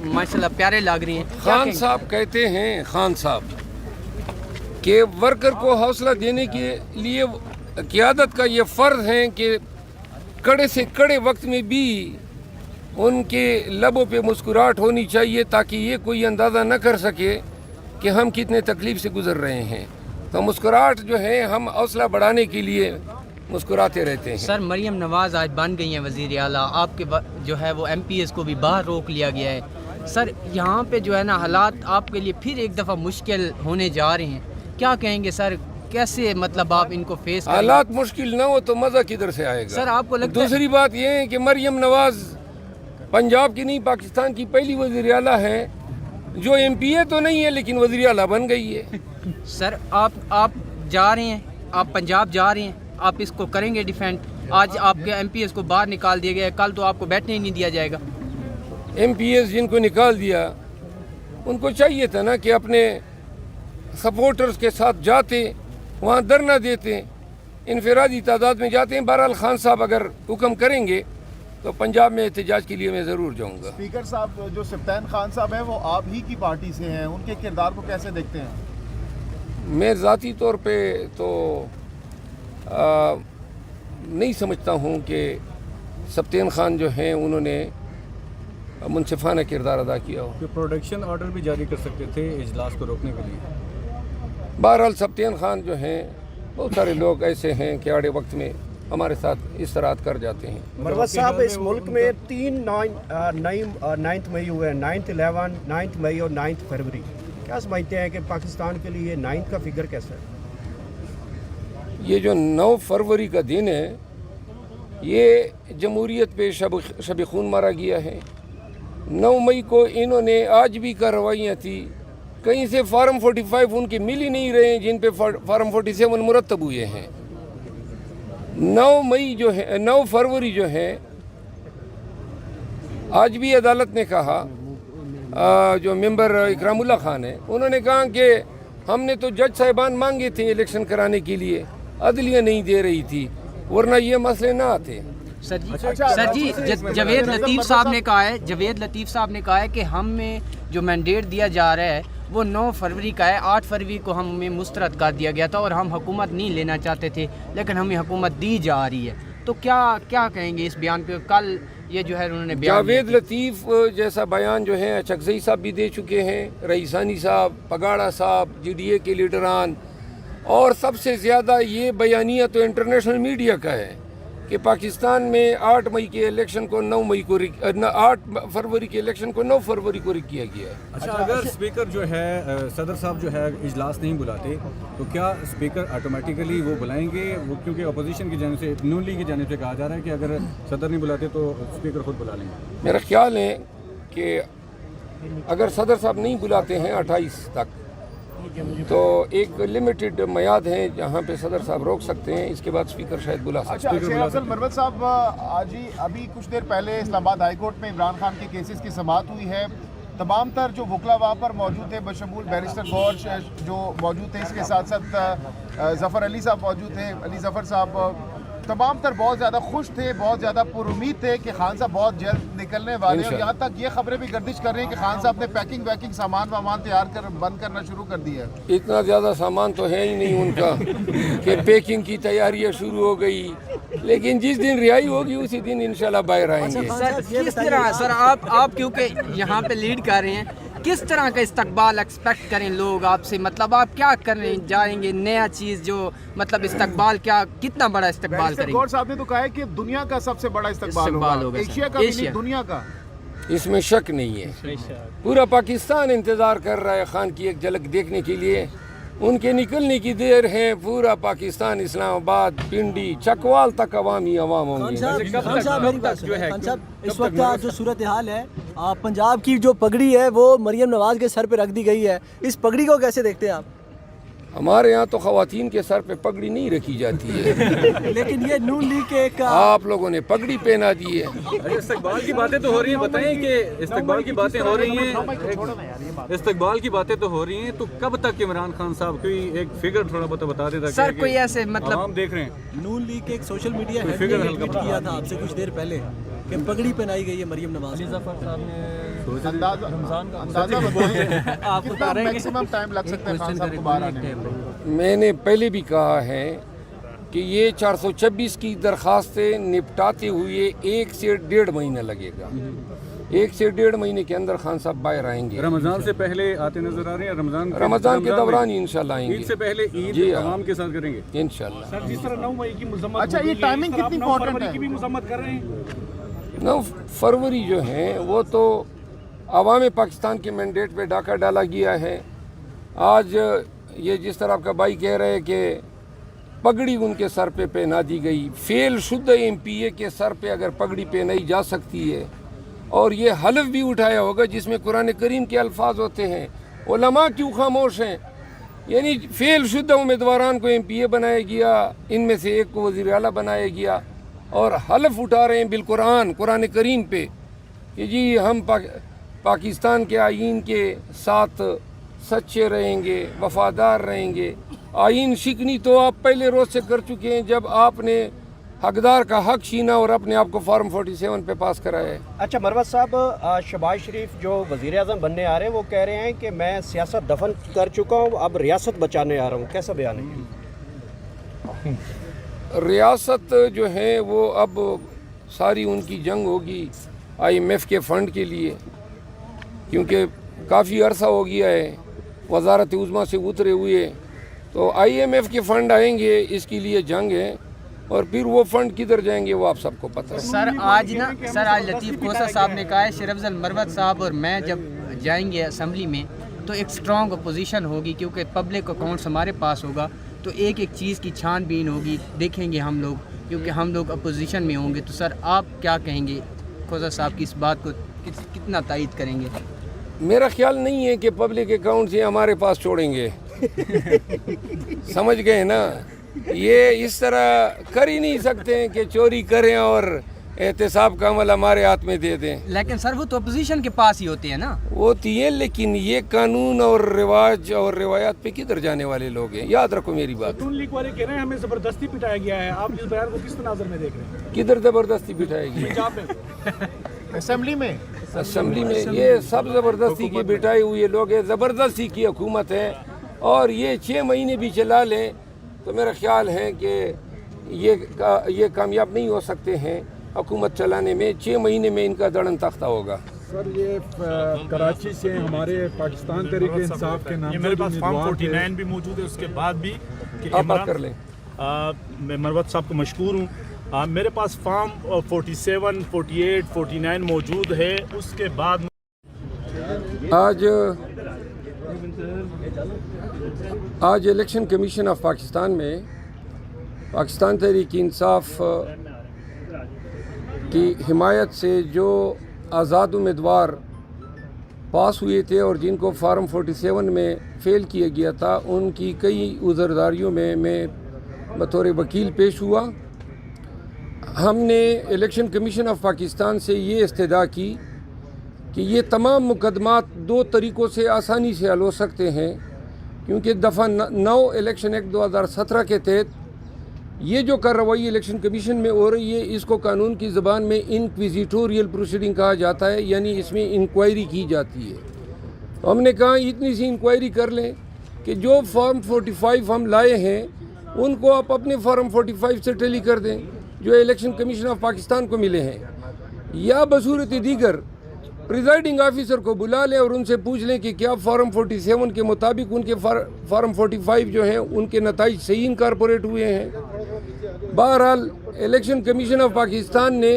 माशाल्लाह प्यारे लग रही हैं। खान साहब कहते हैं, खान साहब कि वर्कर को हौसला देने के लिए क़यादत का ये फ़र्ज़ है कि कड़े से कड़े वक्त में भी उनके लबों पे मुस्कुराहट होनी चाहिए, ताकि ये कोई अंदाज़ा न कर सके कि हम कितने तकलीफ़ से गुज़र रहे हैं। तो मुस्कुराहट जो है, हम हौसला बढ़ाने के लिए मुस्कुराते रहते हैं। सर मरियम नवाज़ आज बन गई हैं वज़ीर आला, आपके जो है वो MPS को भी बाहर रोक लिया गया है। सर यहाँ पे जो है ना हालात आपके लिए फिर एक दफ़ा मुश्किल होने जा रहे हैं, क्या कहेंगे सर? कैसे मतलब आप इनको फेस करेंगे? हालात मुश्किल ना हो तो मज़ा किधर से आएगा? सर आपको लगता है? दूसरी बात ये है कि मरियम नवाज़ पंजाब की नहीं, पाकिस्तान की पहली वज़ीर आला है जो MPA तो नहीं है लेकिन वज़ीर आला बन गई है। सर आप जा रहे हैं, आप पंजाब जा रहे हैं, आप इसको करेंगे डिफेंड? आज आपके MPS को बाहर निकाल दिया गया है, कल तो आपको बैठने ही नहीं दिया जाएगा। MPS जिनको निकाल दिया उनको चाहिए था ना कि अपने सपोर्टर्स के साथ जाते, वहाँ धरना देते, इनफरादी तादाद में जाते हैं। बहरहाल खान साहब अगर हुक्म करेंगे तो पंजाब में एहतजाज के लिए मैं ज़रूर जाऊँगा। स्पीकर साहब जो सफ्तान खान साहब हैं वो आप ही की पार्टी से हैं, उनके किरदार को कैसे देखते हैं? मैं ज़ाती तौर पे तो नहीं समझता हूँ कि सफ्तान खान जो हैं उन्होंने मुनसिफाना किरदार अदा किया हो। प्रोडक्शन ऑर्डर भी जारी कर सकते थे इजलास को रोकने के लिए। बहरहाल सफ्तान खान जो हैं, बहुत सारे लोग ऐसे हैं कि आड़े वक्त में हमारे साथ इस तरह कर जाते हैं। मरवत साहब, इस मुल्क में 9 मई हुए हैं, 9 मई और 9 फरवरी। क्या समझते हैं कि पाकिस्तान के लिए 9 का फिगर कैसा है? ये जो 9 फरवरी का दिन है, ये जमहूरियत पे शब खून मारा गया है। 9 मई को इन्होंने आज भी कार्रवाइयाँ थी, कहीं से फार्म 45 उनके मिल ही नहीं रहे हैं जिन पे फार्म 47 मुरतब हुए हैं। 9 मई जो है, 9 फरवरी जो है, आज भी अदालत ने कहा, जो मेंबर इकरामुल्लाह खान है, उन्होंने कहा कि हमने तो जज साहिबान मांगे थे इलेक्शन कराने के लिए, अदलिया नहीं दे रही थी, वरना ये मसले ना आते। सर जी जावेद लतीफ़ साहब ने कहा है कि हमें जो मैंडेट दिया जा रहा है वो 9 फरवरी का है, 8 फरवरी को हमें मुस्तरद कर दिया गया था और हम हुकूमत नहीं लेना चाहते थे, लेकिन हमें हुकूमत दी जा रही है। तो क्या कहेंगे इस बयान पे? कल ये जो है उन्होंने जावेद लतीफ़ जैसा बयान जो है अचकज़ई साहब भी दे चुके हैं, रईसानी साहब, पगाड़ा साहब, GDA के लीडरान, और सबसे ज़्यादा ये बयानिया तो इंटरनेशनल मीडिया का है कि पाकिस्तान में 8 मई के इलेक्शन को 8 फरवरी के इलेक्शन को 9 फरवरी को रिक किया गया है। अच्छा, अगर स्पीकर जो है, सदर साहब जो है इजलास नहीं बुलाते तो क्या स्पीकर ऑटोमेटिकली वो बुलाएंगे? वो क्योंकि अपोजिशन की जानिब से, नून लीग की जानिब से कहा जा रहा है कि अगर सदर नहीं बुलाते तो स्पीकर खुद बुला लेंगे। मेरा ख्याल है कि अगर सदर साहब नहीं बुलाते हैं 28 तक, तो एक लिमिटेड मियाद है जहाँ पे सदर साहब रोक सकते हैं, इसके बाद स्पीकर शायद बुला सकते हैं। अच्छा, अफजल मरवत साहब, आज ही अभी कुछ देर पहले इस्लामाबाद हाई कोर्ट में इमरान खान के केसेस की समाअत हुई है। तमाम तर जो वकला वहाँ पर मौजूद थे, बशमूल बैरिस्टर गौर जो मौजूद थे, इसके साथ साथ ज़फ़र अली साहब मौजूद थे, अली ज़फ़र साहब, तमाम तर बहुत ज़्यादा खुश थे, बहुत ज़्यादा पुरुमीद थे कि खान साहब बहुत जल्द निकलने वाले हैं। और यहाँ तक ये खबरें भी गर्दिश कर रही हैं कि खान साहब ने पैकिंग सामान तैयार कर बंद करना शुरू कर दिया है। इतना ज़्यादा सामान तो है ही नहीं उनका कि पैकिंग की तैयारियाँ शुरू हो गई, लेकिन जिस दिन रिहाई होगी उसी दिन इंशाल्लाह बाहर आएंगे। सर किस तरह, सर आप क्योंकि यहाँ पे लीड कर रहे हैं, किस तरह का इस्तकबाल एक्सपेक्ट करें लोग आपसे? मतलब आप क्या करने जाएंगे, नया चीज़ जो मतलब इस्तकबाल, क्या कितना बड़ा इस्तकबाल करेंगे? गौर साहब ने तो कहा है कि दुनिया का सबसे बड़ा इस्तकबाल होगा, एशिया का भी नहीं, दुनिया का। इसमें शक नहीं है, पूरा पाकिस्तान इंतज़ार कर रहा है खान की एक झलक देखने के लिए। उनके निकलने की देर है, पूरा पाकिस्तान, इस्लामाबाद, पिंडी, चकवाल तक अवामी अवाम होंगे। इस वक्त जो सूरत हाल है, पंजाब की जो पगड़ी है वो मरियम नवाज़ के सर पे रख दी गई है, इस पगड़ी को कैसे देखते हैं आप? हमारे यहाँ तो ख़वातीन के सर पे पगड़ी नहीं रखी जाती है। लेकिन ये नून लीग के एक आप लोगों ने पगड़ी पहना दी है। इस्तकबाल की बातें तो हो रही हैं, बताएं कि इस्तकबाल की बातें हो रही हैं, इस्तकबाल की बातें तो हो रही हैं, तो कब तक इमरान खान साहब कोई एक फिगर थोड़ा बहुत बता देता सर? कोई ऐसे मतलब हम देख रहे हैं, नून लीग के एक सोशल मीडिया हैंडल ने ट्वीट किया था आपसे कुछ देर पहले कि पगड़ी पहनाई गई है मरियम नवाज़। अली ज़फ़र साहब ने अंदाजा बताइए कितना मैक्सिमम टाइम लग सकता है खान साहब को बाहर आने में? मैंने पहले भी कहा है कि ये 426 की दरखास्तें निपटाते हुए 1 से 1.5 महीना लगेगा। 1 से 1.5 महीने के अंदर खान साहब बाहर आएंगे। रमजान से पहले आते नजर आ रहे हैं? रमजान के दौरान ही इंशाल्लाह आएंगे। ईद से पहले ईद जी आवाम के साथ करेंगे इंशाल्लाह। सर, जिस तरह 9 मई की मजम्मत अच्छा, ये टाइमिंग कितनी इंपॉर्टेंट है? की भी मजम्मत कर रहे हैं। 9 फरवरी जो है वो तो अवाम पाकिस्तान के मैंडेट पे डाका डाला गया है। आज ये जिस तरह आपका भाई कह रहे हैं कि पगड़ी उनके सर पे पहना दी गई, फेल शुद्ध MPA के सर पे अगर पगड़ी पहनाई जा सकती है और ये हलफ भी उठाया होगा जिसमें कुरान करीम के अल्फाज होते हैं, उलमा क्यों खामोश हैं? यानी फेल शुद्ध उम्मीदवारान को MPA बनाया गया, इनमें से एक को वज़ीर आला बनाया गया और हलफ उठा रहे हैं बिलकुरान कुरान करीम पे कि जी हम पाकिस्तान के आईन के साथ सच्चे रहेंगे, वफादार रहेंगे। आईन शिकनी तो आप पहले रोज़ से कर चुके हैं जब आपने हकदार का हक छीना और अपने आप को फॉर्म 47 पे पास कराया है। अच्छा मरवत साहब, शहबाज शरीफ जो वज़ीर आज़म बनने आ रहे हैं वो कह रहे हैं कि मैं सियासत दफन कर चुका हूँ, अब रियासत बचाने आ रहा हूँ, कैसा बयान है? रियासत जो है वो अब सारी उनकी जंग होगी IMF के फ़ंड के लिए, क्योंकि काफ़ी अरसा हो गया है वज़ारत उज़्मा से उतरे हुए, तो IMF के फ़ंड आएंगे, इसके लिए जंग है और फिर वो फंड किधर जाएंगे वो आप सबको पता है। सर आज लतीफ़ कोसा साहब ने कहा है शेर अफजल मरवत साहब और मैं जब जाएंगे असम्बली में तो एक स्ट्रॉन्ग अपोजिशन होगी, क्योंकि पब्लिक अकाउंट्स हमारे पास होगा तो एक एक चीज़ की छानबीन होगी, देखेंगे हम लोग, क्योंकि हम लोग अपोजिशन में होंगे। तो सर आप क्या कहेंगे कोसा साहब की इस बात को कितना तायद करेंगे? मेरा ख्याल नहीं है कि पब्लिक अकाउंट से हमारे पास छोड़ेंगे समझ गए ना? ये इस तरह कर ही नहीं सकते हैं कि चोरी करें और एहतसाब का अमल हमारे हाथ में दे दें। लेकिन सर वो तो अपोजिशन के पास ही होते हैं ना। होती है, लेकिन ये कानून और रिवाज और रिवायात पे किधर जाने वाले लोग हैं, याद रखो मेरी बात। नून लीग वाले कह रहे हैं हमें जबरदस्ती पिटाया गया है, आप इस बयान को किस नजर में देख रहे हैं? किधर ज़बरदस्ती बिठाएगी? पंजाब में असेंबली में ये सब ज़बरदस्ती की बिठाई हुए लोग हैं, ज़बरदस्ती की हुकूमत है और ये 6 महीने भी चला लें तो मेरा ख्याल है कि ये कामयाब नहीं हो सकते हैं हुकूमत चलाने में। 6 महीने में इनका दड़न तख्ता होगा। सर ये कराची से हमारे पाकिस्तान तहरीक इंसाफ के नाम मेरे पास फॉर्म 49 भी मौजूद है, उसके बाद भी कि आप बात कर लें। मैं मरवत साहब को मशकूर हूँ। मेरे पास फॉर्म 47, 48, 49 मौजूद है। उसके बाद आज इलेक्शन कमीशन ऑफ पाकिस्तान में पाकिस्तान तहरीक इंसाफ की हिमायत से जो आज़ाद उम्मीदवार पास हुए थे और जिनको फार्म 47 में फ़ेल किया गया था, उनकी कई उज़रदारियों में मैं बतौर वकील पेश हुआ। हमने इलेक्शन कमीशन ऑफ पाकिस्तान से ये इस्तदा की कि ये तमाम मुकदमात 2 तरीक़ों से आसानी से हल हो सकते हैं, क्योंकि दफ़ा 9 इलेक्शन एक्ट 2017 के तहत ये जो कार्रवाई इलेक्शन कमीशन में हो रही है इसको कानून की ज़बान में इंक्विजिटोरियल प्रोसीडिंग कहा जाता है, यानी इसमें इंक्वायरी की जाती है। तो हमने कहा इतनी सी इंक्वायरी कर लें कि जो फॉर्म 45 हम लाए हैं उनको आप अपने फॉर्म 45 से टैली कर दें जो इलेक्शन कमीशन ऑफ पाकिस्तान को मिले हैं, या बसूरत दीगर प्रिजाइडिंग ऑफिसर को बुला लें और उनसे पूछ लें कि क्या फॉर्म 47 के मुताबिक उनके फॉर्म 45 जो हैं उनके नताइज सही इनकॉर्पोरेट हुए हैं। बहरहाल इलेक्शन कमीशन ऑफ पाकिस्तान ने